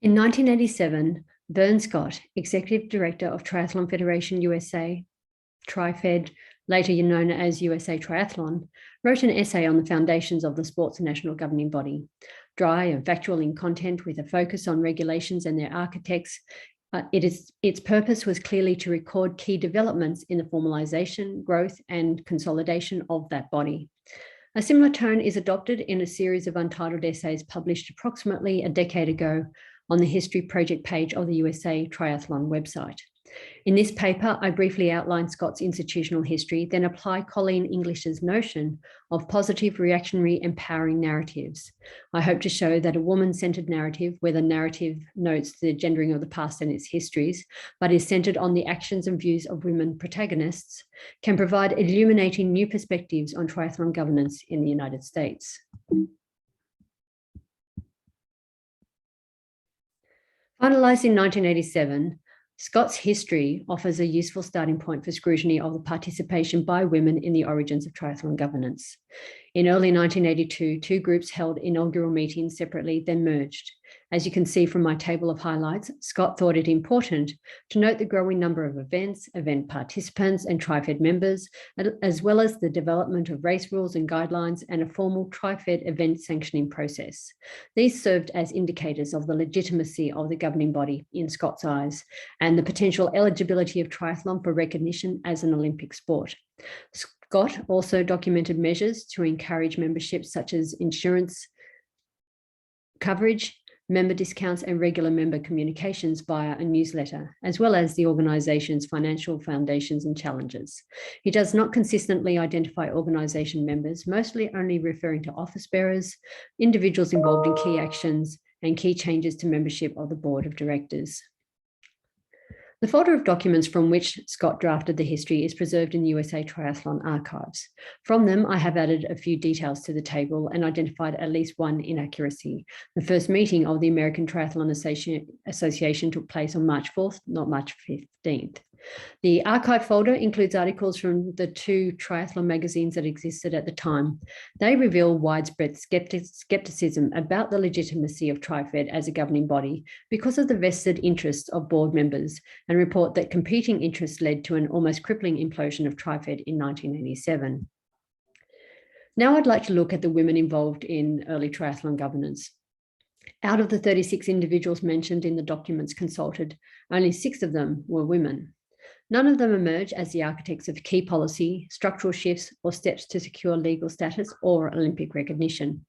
In 1987, Vern Scott, Executive Director of Triathlon Federation USA, TriFed, later known as USA Triathlon, wrote an essay on the foundations of the sport's national governing body. Dry and factual in content with a focus on regulations and their architects, its purpose was clearly to record key developments in the formalization, growth, and consolidation of that body. A similar tone is adopted in a series of untitled essays published approximately a decade ago on the History Project page of the USA Triathlon website. In this paper, I briefly outline Scott's institutional history, then apply Colleen English's notion of positive, reactionary, empowering narratives. I hope to show that a woman-centered narrative, where the narrative notes the gendering of the past and its histories, but is centered on the actions and views of women protagonists, can provide illuminating new perspectives on triathlon governance in the United States. Finalized in 1987, Scott's history offers a useful starting point for scrutiny of the participation by women in the origins of triathlon governance. In early 1982, two groups held inaugural meetings separately, then merged. As you can see from my table of highlights, Scott thought it important to note the growing number of events, event participants, and TriFed members, as well as the development of race rules and guidelines and a formal TriFed event sanctioning process. These served as indicators of the legitimacy of the governing body in Scott's eyes and the potential eligibility of triathlon for recognition as an Olympic sport. Scott also documented measures to encourage membership such as insurance coverage, member discounts, and regular member communications via a newsletter, as well as the organization's financial foundations and challenges. He does not consistently identify organization members, mostly only referring to office bearers, individuals involved in key actions, and key changes to membership of the board of directors. The folder of documents from which Scott drafted the history is preserved in the USA Triathlon archives. From them, I have added a few details to the table and identified at least one inaccuracy. The first meeting of the American Triathlon Association took place on March 4th, not March 15th. The archive folder includes articles from the two triathlon magazines that existed at the time. They reveal widespread skepticism about the legitimacy of TriFed as a governing body because of the vested interests of board members, and report that competing interests led to an almost crippling implosion of TriFed in 1987. Now I'd like to look at the women involved in early triathlon governance. Out of the 36 individuals mentioned in the documents consulted, only 6 of them were women. None of them emerge as the architects of key policy, structural shifts, or steps to secure legal status or Olympic recognition.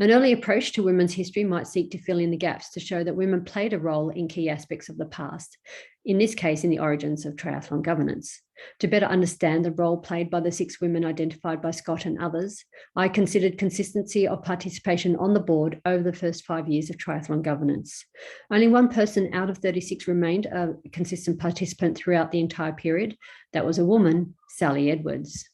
An early approach to women's history might seek to fill in the gaps to show that women played a role in key aspects of the past, in this case, in the origins of triathlon governance. To better understand the role played by the 6 women identified by Scott and others, I considered consistency of participation on the board over the first 5 years of triathlon governance. Only one person out of 36 remained a consistent participant throughout the entire period. That was a woman, Sally Edwards.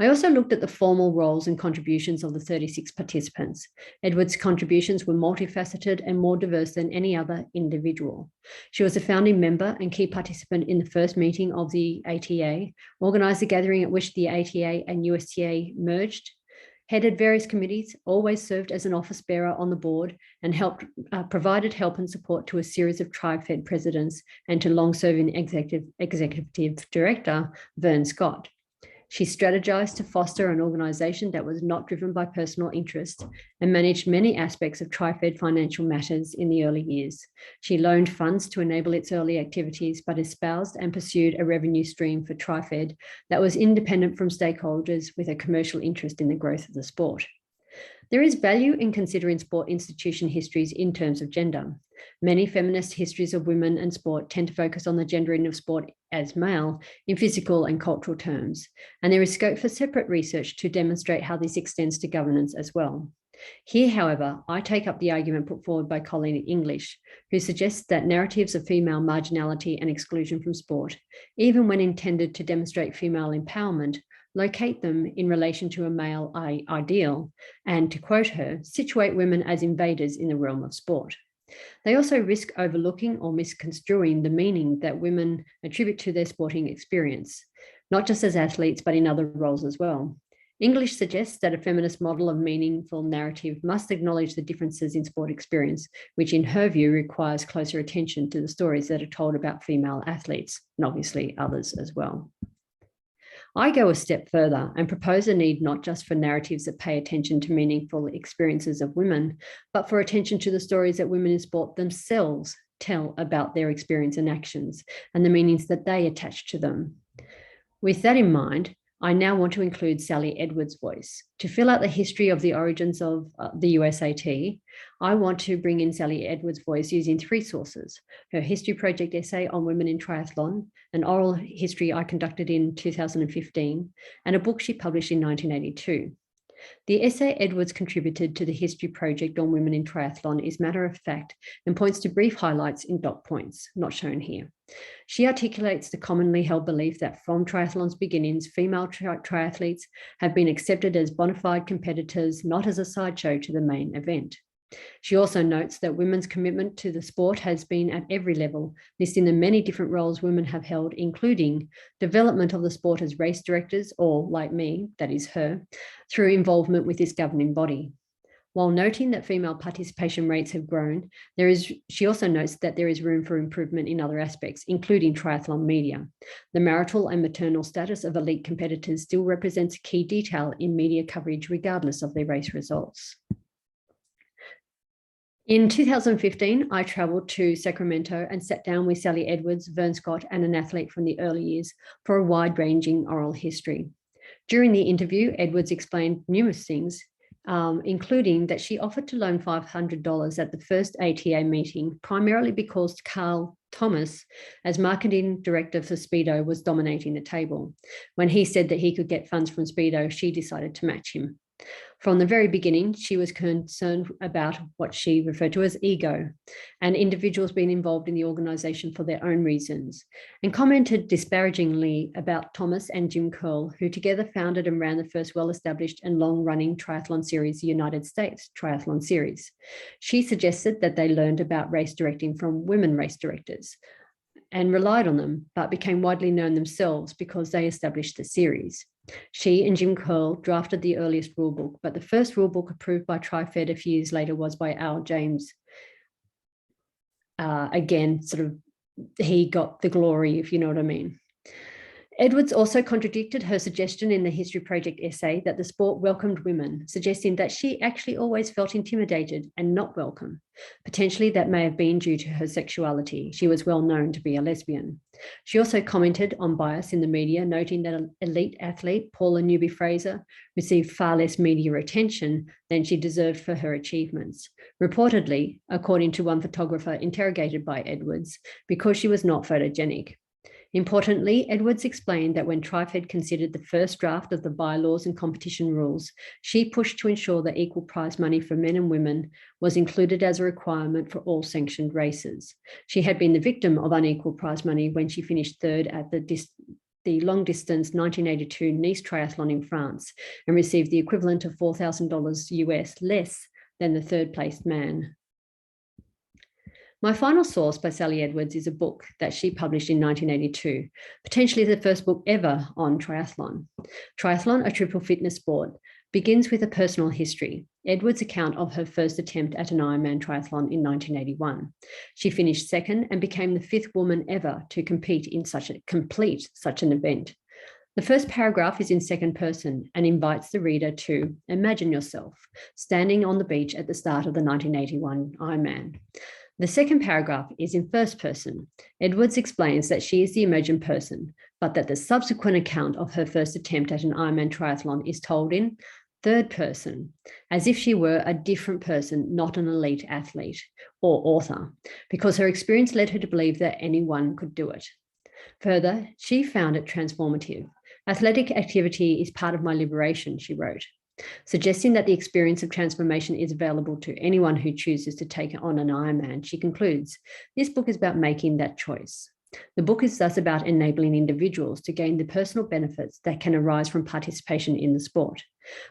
I also looked at the formal roles and contributions of the 36 participants. Edwards' contributions were multifaceted and more diverse than any other individual. She was a founding member and key participant in the first meeting of the ATA, organised the gathering at which the ATA and USTA merged, headed various committees, always served as an office bearer on the board, and provided help and support to a series of TriFed presidents and to long-serving executive director, Vern Scott. She strategized to foster an organization that was not driven by personal interest and managed many aspects of TriFed financial matters in the early years. She loaned funds to enable its early activities, but espoused and pursued a revenue stream for TriFed that was independent from stakeholders with a commercial interest in the growth of the sport. There is value in considering sport institution histories in terms of gender. Many feminist histories of women and sport tend to focus on the gendering of sport as male in physical and cultural terms, and there is scope for separate research to demonstrate how this extends to governance as well. Here, however, I take up the argument put forward by Colleen English, who suggests that narratives of female marginality and exclusion from sport, even when intended to demonstrate female empowerment, locate them in relation to a male ideal, and, to quote her, situate women as invaders in the realm of sport. They also risk overlooking or misconstruing the meaning that women attribute to their sporting experience, not just as athletes, but in other roles as well. English suggests that a feminist model of meaningful narrative must acknowledge the differences in sport experience, which in her view requires closer attention to the stories that are told about female athletes, and obviously others as well. I go a step further and propose a need not just for narratives that pay attention to meaningful experiences of women, but for attention to the stories that women in sport themselves tell about their experience and actions and the meanings that they attach to them. With that in mind, I now want to include Sally Edwards' voice. To fill out the history of the origins of the USAT, I want to bring in Sally Edwards' voice using 3 sources: her History Project essay on women in triathlon, an oral history I conducted in 2015, and a book she published in 1982. The essay Edwards contributed to the History Project on women in triathlon is matter of fact and points to brief highlights in dot points, not shown here. She articulates the commonly held belief that from triathlon's beginnings, female triathletes have been accepted as bona fide competitors, not as a sideshow to the main event. She also notes that women's commitment to the sport has been at every level, listing the many different roles women have held, including development of the sport as race directors, or like me, that is her, through involvement with this governing body. While noting that female participation rates have grown, she also notes that there is room for improvement in other aspects, including triathlon media. The marital and maternal status of elite competitors still represents a key detail in media coverage, regardless of their race results. In 2015, I traveled to Sacramento and sat down with Sally Edwards, Vern Scott, and an athlete from the early years for a wide-ranging oral history. During the interview, Edwards explained numerous things, including that she offered to loan $500 at the first ATA meeting, primarily because Carl Thomas, as marketing director for Speedo, was dominating the table. When he said that he could get funds from Speedo, she decided to match him. From the very beginning, she was concerned about what she referred to as ego and individuals being involved in the organization for their own reasons, and commented disparagingly about Thomas and Jim Curl, who together founded and ran the first well-established and long-running triathlon series, the United States Triathlon Series. She suggested that they learned about race directing from women race directors and relied on them, but became widely known themselves because they established the series. She and Jim Curl drafted the earliest rulebook, but the first rulebook approved by TriFed a few years later was by Al James. Again, he got the glory, if you know what I mean. Edwards also contradicted her suggestion in the History Project essay that the sport welcomed women, suggesting that she actually always felt intimidated and not welcome. Potentially that may have been due to her sexuality. She was well known to be a lesbian. She also commented on bias in the media, noting that an elite athlete, Paula Newby-Fraser, received far less media attention than she deserved for her achievements. Reportedly, according to one photographer interrogated by Edwards, because she was not photogenic. Importantly, Edwards explained that when TriFed considered the first draft of the bylaws and competition rules, she pushed to ensure that equal prize money for men and women was included as a requirement for all sanctioned races. She had been the victim of unequal prize money when she finished third at the long-distance 1982 Nice Triathlon in France and received the equivalent of $4,000 US less than the third-placed man. My final source by Sally Edwards is a book that she published in 1982, potentially the first book ever on triathlon. Triathlon, a triple fitness sport, begins with a personal history, Edwards' account of her first attempt at an Ironman triathlon in 1981. She finished second and became the 5th woman ever to complete such an event. The first paragraph is in second person and invites the reader to imagine yourself standing on the beach at the start of the 1981 Ironman. The second paragraph is in first person. Edwards explains that she is the emergent person, but that the subsequent account of her first attempt at an Ironman triathlon is told in third person, as if she were a different person, not an elite athlete or author, because her experience led her to believe that anyone could do it. Further, she found it transformative. Athletic activity is part of my liberation, she wrote, suggesting that the experience of transformation is available to anyone who chooses to take on an Ironman. She concludes, this book is about making that choice. The book is thus about enabling individuals to gain the personal benefits that can arise from participation in the sport.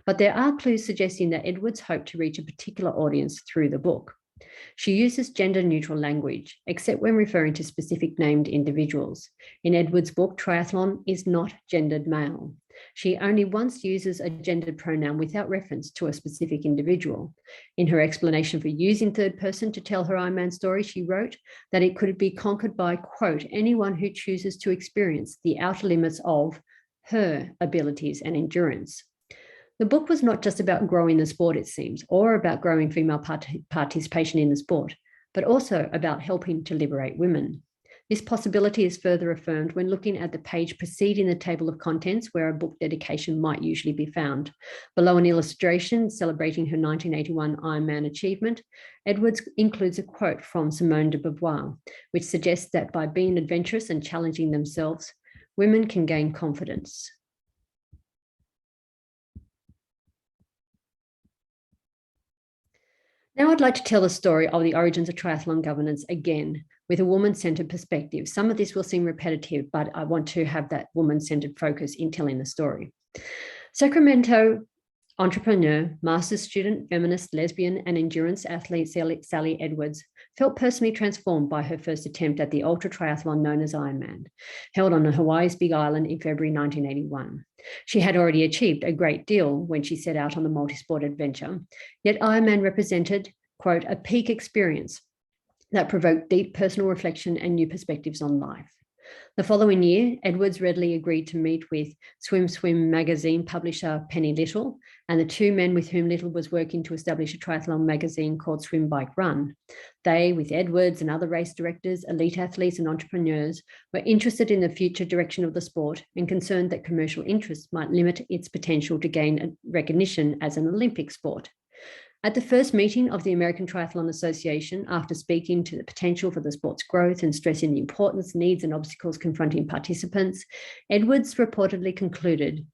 But there are clues suggesting that Edwards hoped to reach a particular audience through the book. She uses gender-neutral language, except when referring to specific named individuals. In Edwards' book, Triathlon is not gendered male. She only once uses a gendered pronoun without reference to a specific individual. In her explanation for using third person to tell her Ironman story, she wrote that it could be conquered by, quote, anyone who chooses to experience the outer limits of her abilities and endurance. The book was not just about growing the sport, it seems, or about growing female participation in the sport, but also about helping to liberate women. This possibility is further affirmed when looking at the page preceding the table of contents where a book dedication might usually be found. Below an illustration celebrating her 1981 Ironman achievement, Edwards includes a quote from Simone de Beauvoir, which suggests that by being adventurous and challenging themselves, women can gain confidence. Now I'd like to tell the story of the origins of triathlon governance again, with a woman-centered perspective. Some of this will seem repetitive, but I want to have that woman-centered focus in telling the story. Sacramento entrepreneur, master's student, feminist, lesbian, and endurance athlete Sally Edwards felt personally transformed by her first attempt at the ultra triathlon known as Ironman, held on Hawaii's Big Island in February 1981. She had already achieved a great deal when she set out on the multi-sport adventure, yet Ironman represented, quote, a peak experience that provoked deep personal reflection and new perspectives on life. The following year, Edwards readily agreed to meet with Swim magazine publisher Penny Little and the two men with whom Little was working to establish a triathlon magazine called Swim Bike Run. They, with Edwards and other race directors, elite athletes and entrepreneurs, were interested in the future direction of the sport and concerned that commercial interests might limit its potential to gain recognition as an Olympic sport. At the first meeting of the American Triathlon Association, after speaking to the potential for the sport's growth and stressing the importance, needs, and obstacles confronting participants, Edwards reportedly concluded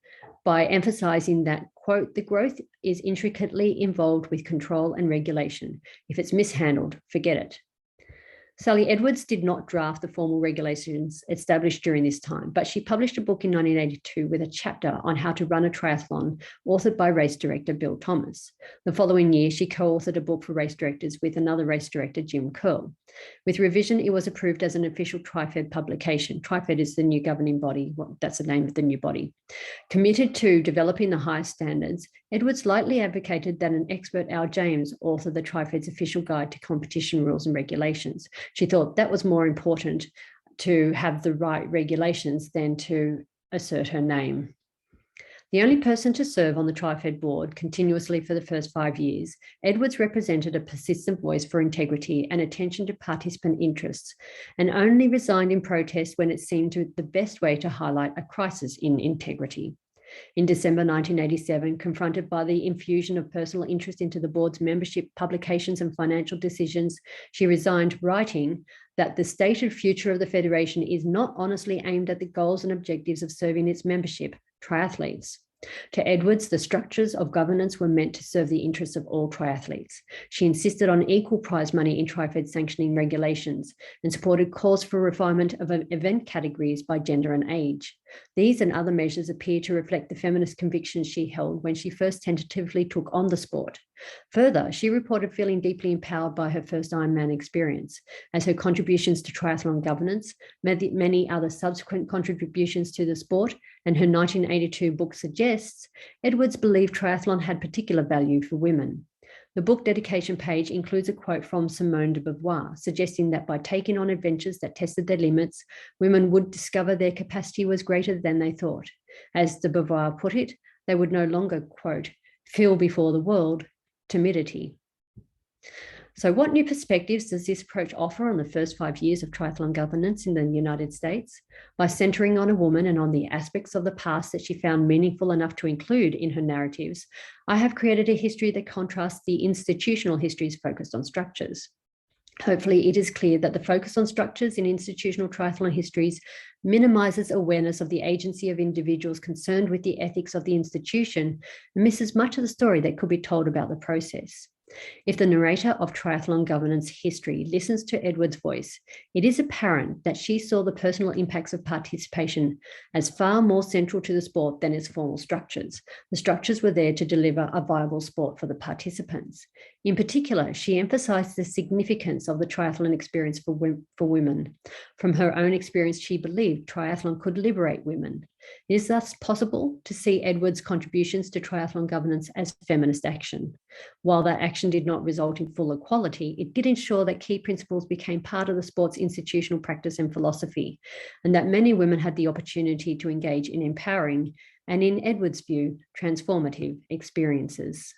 by emphasizing that, quote, the growth is intricately involved with control and regulation. If it's mishandled, forget it. Sally Edwards did not draft the formal regulations established during this time, but she published a book in 1982 with a chapter on how to run a triathlon, authored by race director Bill Thomas. The following year, she co-authored a book for race directors with another race director, Jim Curl. With revision, it was approved as an official TriFed publication. TriFed is the new governing body. Well, that's the name of the new body. Committed to developing the highest standards, Edwards lightly advocated that an expert, Al James, author the TriFed's official guide to competition rules and regulations. She thought that was more important to have the right regulations than to assert her name. The only person to serve on the TriFed board continuously for the first 5 years, Edwards represented a persistent voice for integrity and attention to participant interests, and only resigned in protest when it seemed the best way to highlight a crisis in integrity. In December 1987, confronted by the infusion of personal interest into the board's membership, publications, and financial decisions, she resigned, writing that the stated future of the Federation is not honestly aimed at the goals and objectives of serving its membership, triathletes. To Edwards, the structures of governance were meant to serve the interests of all triathletes. She insisted on equal prize money in TriFed sanctioning regulations and supported calls for refinement of event categories by gender and age. These and other measures appear to reflect the feminist convictions she held when she first tentatively took on the sport. Further, she reported feeling deeply empowered by her first Ironman experience, as her contributions to triathlon governance, many other subsequent contributions to the sport, and her 1982 book suggests, Edwards believed triathlon had particular value for women. The book dedication page includes a quote from Simone de Beauvoir, suggesting that by taking on adventures that tested their limits, women would discover their capacity was greater than they thought. As de Beauvoir put it, they would no longer, quote, feel before the world timidity. So what new perspectives does this approach offer on the first 5 years of triathlon governance in the United States? By centering on a woman and on the aspects of the past that she found meaningful enough to include in her narratives, I have created a history that contrasts the institutional histories focused on structures. Hopefully, it is clear that the focus on structures in institutional triathlon histories minimizes awareness of the agency of individuals concerned with the ethics of the institution and misses much of the story that could be told about the process. If the narrator of triathlon governance history listens to Edwards' voice, it is apparent that she saw the personal impacts of participation as far more central to the sport than its formal structures. The structures were there to deliver a viable sport for the participants. In particular, she emphasized the significance of the triathlon experience for women. From her own experience, she believed triathlon could liberate women. It is thus possible to see Edwards' contributions to triathlon governance as feminist action. While that action did not result in full equality, it did ensure that key principles became part of the sport's institutional practice and philosophy, and that many women had the opportunity to engage in empowering and, in Edwards' view, transformative experiences.